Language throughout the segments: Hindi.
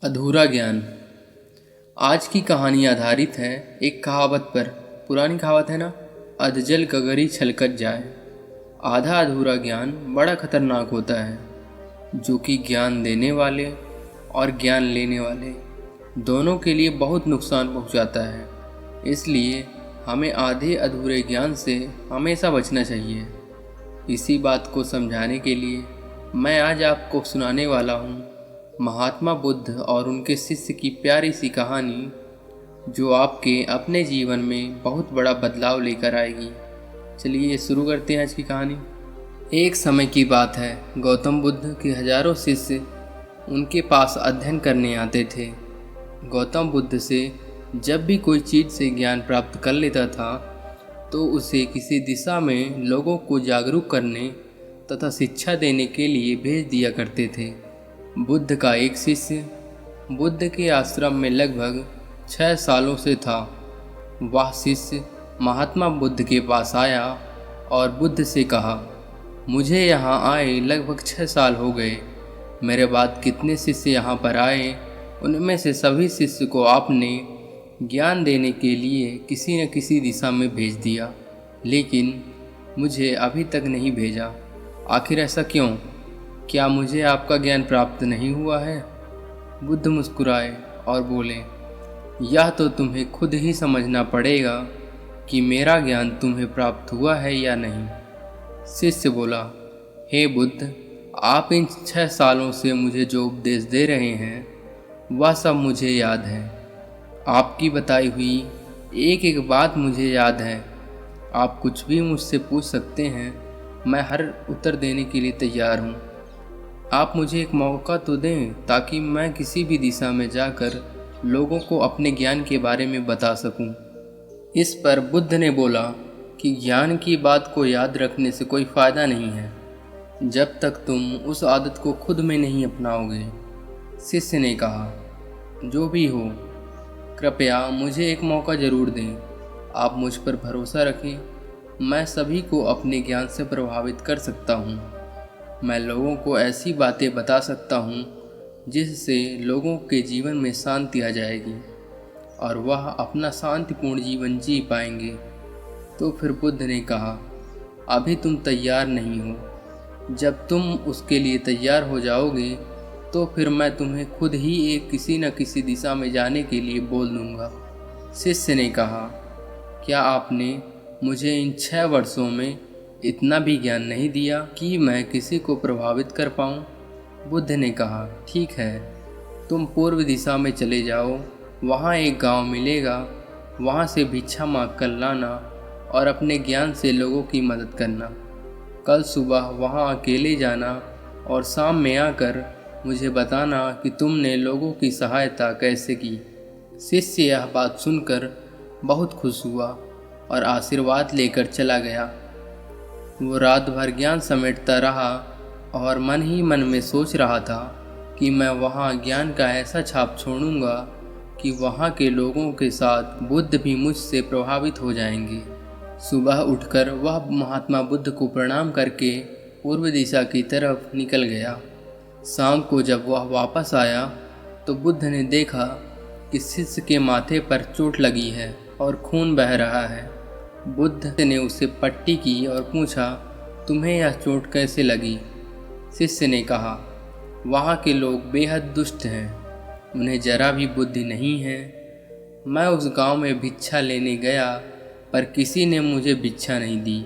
अधूरा ज्ञान। आज की कहानी आधारित है एक कहावत पर। पुरानी कहावत है ना, अधजल गगरी छलकत जाए। आधा अधूरा ज्ञान बड़ा खतरनाक होता है, जो कि ज्ञान देने वाले और ज्ञान लेने वाले दोनों के लिए बहुत नुकसान पहुंचाता है। इसलिए हमें आधे अधूरे ज्ञान से हमेशा बचना चाहिए। इसी बात को समझाने के लिए मैं आज आपको सुनाने वाला हूँ महात्मा बुद्ध और उनके शिष्य की प्यारी सी कहानी, जो आपके अपने जीवन में बहुत बड़ा बदलाव लेकर आएगी। चलिए शुरू करते हैं आज की कहानी। एक समय की बात है, गौतम बुद्ध के हजारों शिष्य उनके पास अध्ययन करने आते थे। गौतम बुद्ध से जब भी कोई चीज़ से ज्ञान प्राप्त कर लेता था, तो उसे किसी दिशा में लोगों को जागरूक करने तथा शिक्षा देने के लिए भेज दिया करते थे। बुद्ध का एक शिष्य बुद्ध के आश्रम में लगभग 6 सालों से था। वह शिष्य महात्मा बुद्ध के पास आया और बुद्ध से कहा, मुझे यहाँ आए लगभग 6 साल हो गए। मेरे बाद कितने शिष्य यहाँ पर आए, उनमें से सभी शिष्य को आपने ज्ञान देने के लिए किसी न किसी दिशा में भेज दिया, लेकिन मुझे अभी तक नहीं भेजा। आखिर ऐसा क्यों? क्या मुझे आपका ज्ञान प्राप्त नहीं हुआ है? बुद्ध मुस्कुराए और बोले, यह तो तुम्हें खुद ही समझना पड़ेगा कि मेरा ज्ञान तुम्हें प्राप्त हुआ है या नहीं। शिष्य बोला, हे बुद्ध, आप इन 6 सालों से मुझे जो उपदेश दे रहे हैं वह सब मुझे याद है। आपकी बताई हुई एक एक बात मुझे याद है। आप कुछ भी मुझसे पूछ सकते हैं, मैं हर उत्तर देने के लिए तैयार हूँ। आप मुझे एक मौका तो दें ताकि मैं किसी भी दिशा में जाकर लोगों को अपने ज्ञान के बारे में बता सकूं। इस पर बुद्ध ने बोला कि ज्ञान की बात को याद रखने से कोई फ़ायदा नहीं है, जब तक तुम उस आदत को खुद में नहीं अपनाओगे। शिष्य ने कहा, जो भी हो, कृपया मुझे एक मौका ज़रूर दें। आप मुझ पर भरोसा रखें, मैं सभी को अपने ज्ञान से प्रभावित कर सकता हूँ। मैं लोगों को ऐसी बातें बता सकता हूँ जिससे लोगों के जीवन में शांति आ जाएगी और वह अपना शांतिपूर्ण जीवन जी पाएंगे। तो फिर बुद्ध ने कहा, अभी तुम तैयार नहीं हो। जब तुम उसके लिए तैयार हो जाओगे तो फिर मैं तुम्हें खुद ही एक किसी न किसी दिशा में जाने के लिए बोल दूँगा। शिष्य ने कहा, क्या आपने मुझे इन 6 वर्षों में इतना भी ज्ञान नहीं दिया कि मैं किसी को प्रभावित कर पाऊँ? बुद्ध ने कहा, ठीक है, तुम पूर्व दिशा में चले जाओ, वहाँ एक गांव मिलेगा, वहाँ से भिक्षा मांग कर लाना और अपने ज्ञान से लोगों की मदद करना। कल सुबह वहाँ अकेले जाना और शाम में आकर मुझे बताना कि तुमने लोगों की सहायता कैसे की। शिष्य यह बात सुनकर बहुत खुश हुआ और आशीर्वाद लेकर चला गया। वो रात भर ज्ञान समेटता रहा और मन ही मन में सोच रहा था कि मैं वहाँ ज्ञान का ऐसा छाप छोड़ूंगा कि वहाँ के लोगों के साथ बुद्ध भी मुझसे प्रभावित हो जाएंगे। सुबह उठकर वह महात्मा बुद्ध को प्रणाम करके पूर्व दिशा की तरफ निकल गया। शाम को जब वह वापस आया तो बुद्ध ने देखा कि शिष्य के माथे पर चोट लगी है और खून बह रहा है। बुद्ध ने उसे पट्टी की और पूछा, तुम्हें यह चोट कैसे लगी? शिष्य ने कहा, वहाँ के लोग बेहद दुष्ट हैं, उन्हें जरा भी बुद्धि नहीं है। मैं उस गांव में भिक्षा लेने गया पर किसी ने मुझे भिक्षा नहीं दी,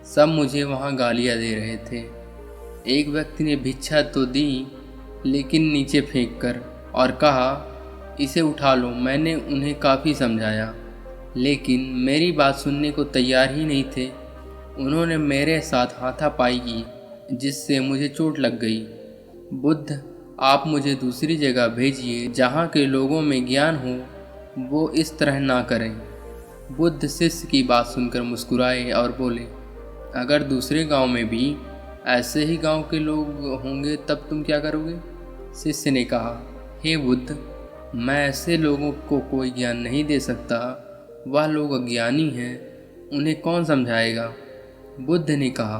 सब मुझे वहाँ गालियाँ दे रहे थे। एक व्यक्ति ने भिक्षा तो दी, लेकिन नीचे फेंक कर, और कहा, इसे उठा लो। मैंने उन्हें काफ़ी समझाया, लेकिन मेरी बात सुनने को तैयार ही नहीं थे। उन्होंने मेरे साथ हाथापाई की, जिससे मुझे चोट लग गई। बुद्ध, आप मुझे दूसरी जगह भेजिए जहाँ के लोगों में ज्ञान हो, वो इस तरह ना करें। बुद्ध शिष्य की बात सुनकर मुस्कुराए और बोले, अगर दूसरे गांव में भी ऐसे ही गांव के लोग होंगे तब तुम क्या करोगे? शिष्य ने कहा, हे बुद्ध, मैं ऐसे लोगों को कोई ज्ञान नहीं दे सकता। वह लोग अज्ञानी हैं, उन्हें कौन समझाएगा? बुद्ध ने कहा,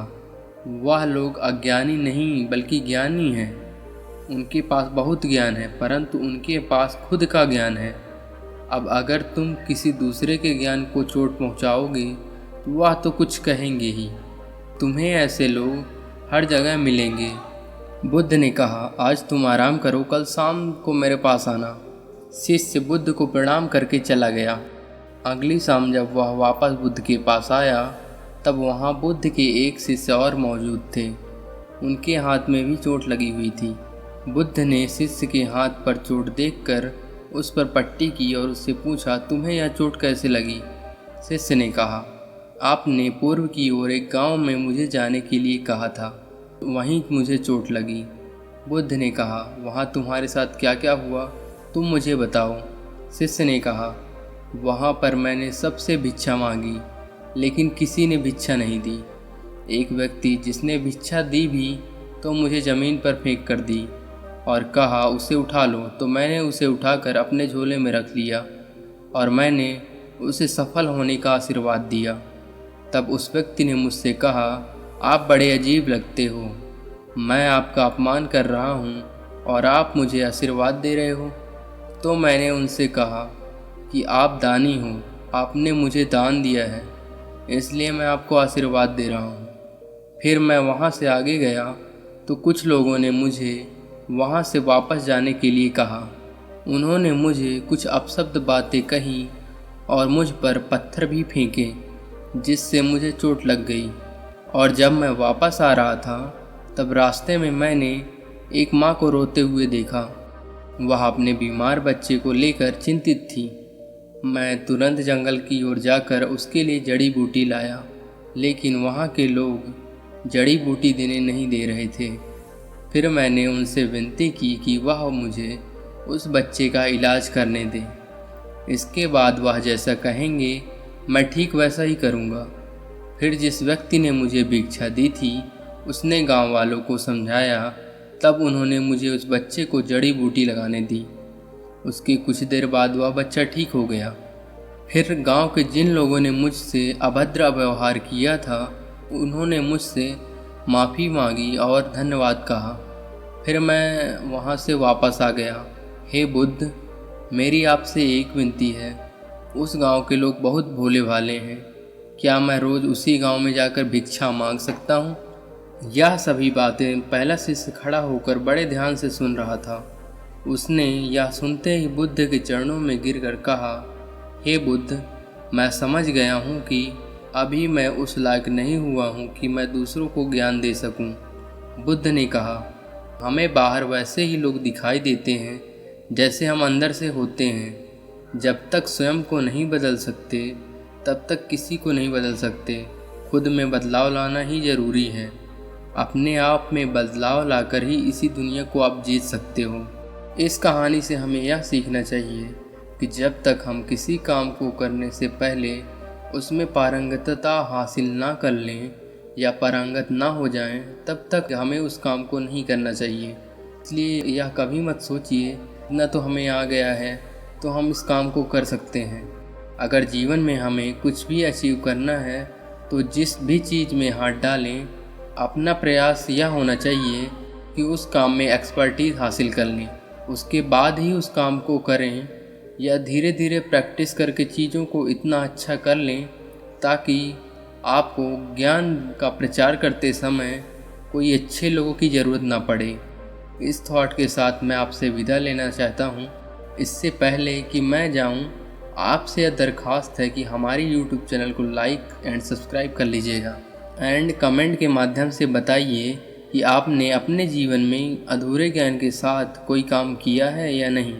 वह लोग अज्ञानी नहीं बल्कि ज्ञानी हैं। उनके पास बहुत ज्ञान है, परंतु उनके पास खुद का ज्ञान है। अब अगर तुम किसी दूसरे के ज्ञान को चोट पहुंचाओगे तो वह तो कुछ कहेंगे ही। तुम्हें ऐसे लोग हर जगह मिलेंगे। बुद्ध ने कहा, आज तुम आराम करो, कल शाम को मेरे पास आना। शिष्य बुद्ध को प्रणाम करके चला गया। अगली शाम जब वह वापस बुद्ध के पास आया तब वहाँ बुद्ध के एक शिष्य और मौजूद थे। उनके हाथ में भी चोट लगी हुई थी। बुद्ध ने शिष्य के हाथ पर चोट देखकर उस पर पट्टी की और उससे पूछा, तुम्हें यह चोट कैसे लगी? शिष्य ने कहा, आपने पूर्व की ओर एक गांव में मुझे जाने के लिए कहा था, वहीं मुझे चोट लगी। बुद्ध ने कहा, वहाँ तुम्हारे साथ क्या क्या हुआ, तुम मुझे बताओ। शिष्य ने कहा, वहाँ पर मैंने सबसे भिक्षा मांगी, लेकिन किसी ने भिक्षा नहीं दी। एक व्यक्ति जिसने भिक्षा दी भी तो मुझे ज़मीन पर फेंक कर दी और कहा, उसे उठा लो, तो मैंने उसे उठाकर अपने झोले में रख लिया और मैंने उसे सफल होने का आशीर्वाद दिया। तब उस व्यक्ति ने मुझसे कहा, आप बड़े अजीब लगते हो, मैं आपका अपमान कर रहा हूँ और आप मुझे आशीर्वाद दे रहे हो। तो मैंने उनसे कहा कि आप दानी हो, आपने मुझे दान दिया है, इसलिए मैं आपको आशीर्वाद दे रहा हूँ। फिर मैं वहाँ से आगे गया तो कुछ लोगों ने मुझे वहाँ से वापस जाने के लिए कहा। उन्होंने मुझे कुछ अपशब्द बातें कही और मुझ पर पत्थर भी फेंके, जिससे मुझे चोट लग गई। और जब मैं वापस आ रहा था तब रास्ते में मैंने एक माँ को रोते हुए देखा। वह अपने बीमार बच्चे को लेकर चिंतित थी। मैं तुरंत जंगल की ओर जाकर उसके लिए जड़ी बूटी लाया, लेकिन वहाँ के लोग जड़ी बूटी देने नहीं दे रहे थे। फिर मैंने उनसे विनती की कि वह मुझे उस बच्चे का इलाज करने दें। इसके बाद वह जैसा कहेंगे मैं ठीक वैसा ही करूँगा। फिर जिस व्यक्ति ने मुझे भिक्षा दी थी उसने गांव वालों को समझाया। तब उन्होंने मुझे उस बच्चे को जड़ी बूटी लगाने दी। उसके कुछ देर बाद वह बच्चा ठीक हो गया। फिर गांव के जिन लोगों ने मुझसे अभद्र व्यवहार किया था उन्होंने मुझसे माफ़ी मांगी और धन्यवाद कहा। फिर मैं वहां से वापस आ गया। हे बुद्ध, मेरी आपसे एक विनती है। उस गांव के लोग बहुत भोले भाले हैं, क्या मैं रोज़ उसी गांव में जाकर भिक्षा मांग सकता हूँ? यह सभी बातें पहला शिष्य खड़ा होकर बड़े ध्यान से सुन रहा था। उसने यह सुनते ही बुद्ध के चरणों में गिरकर कहा, हे बुद्ध, मैं समझ गया हूँ कि अभी मैं उस लायक नहीं हुआ हूँ कि मैं दूसरों को ज्ञान दे सकूँ। बुद्ध ने कहा, हमें बाहर वैसे ही लोग दिखाई देते हैं जैसे हम अंदर से होते हैं। जब तक स्वयं को नहीं बदल सकते तब तक किसी को नहीं बदल सकते। खुद में बदलाव लाना ही ज़रूरी है। अपने आप में बदलाव लाकर ही इसी दुनिया को आप जीत सकते हो। इस कहानी से हमें यह सीखना चाहिए कि जब तक हम किसी काम को करने से पहले उसमें पारंगतता हासिल ना कर लें या पारंगत ना हो जाएं, तब तक हमें उस काम को नहीं करना चाहिए। इसलिए यह कभी मत सोचिए इतना तो हमें आ गया है तो हम इस काम को कर सकते हैं। अगर जीवन में हमें कुछ भी अचीव करना है तो जिस भी चीज़ में हाथ डालें, अपना प्रयास यह होना चाहिए कि उस काम में एक्सपर्टीज़ हासिल कर लें, उसके बाद ही उस काम को करें, या धीरे धीरे प्रैक्टिस करके चीज़ों को इतना अच्छा कर लें ताकि आपको ज्ञान का प्रचार करते समय कोई अच्छे लोगों की ज़रूरत ना पड़े। इस थॉट के साथ मैं आपसे विदा लेना चाहता हूँ। इससे पहले कि मैं जाऊँ, आपसे यह दरख्वास्त है कि हमारी यूट्यूब चैनल को लाइक एंड सब्सक्राइब कर लीजिएगा एंड कमेंट के माध्यम से बताइए कि आपने अपने जीवन में अधूरे ज्ञान के साथ कोई काम किया है या नहीं।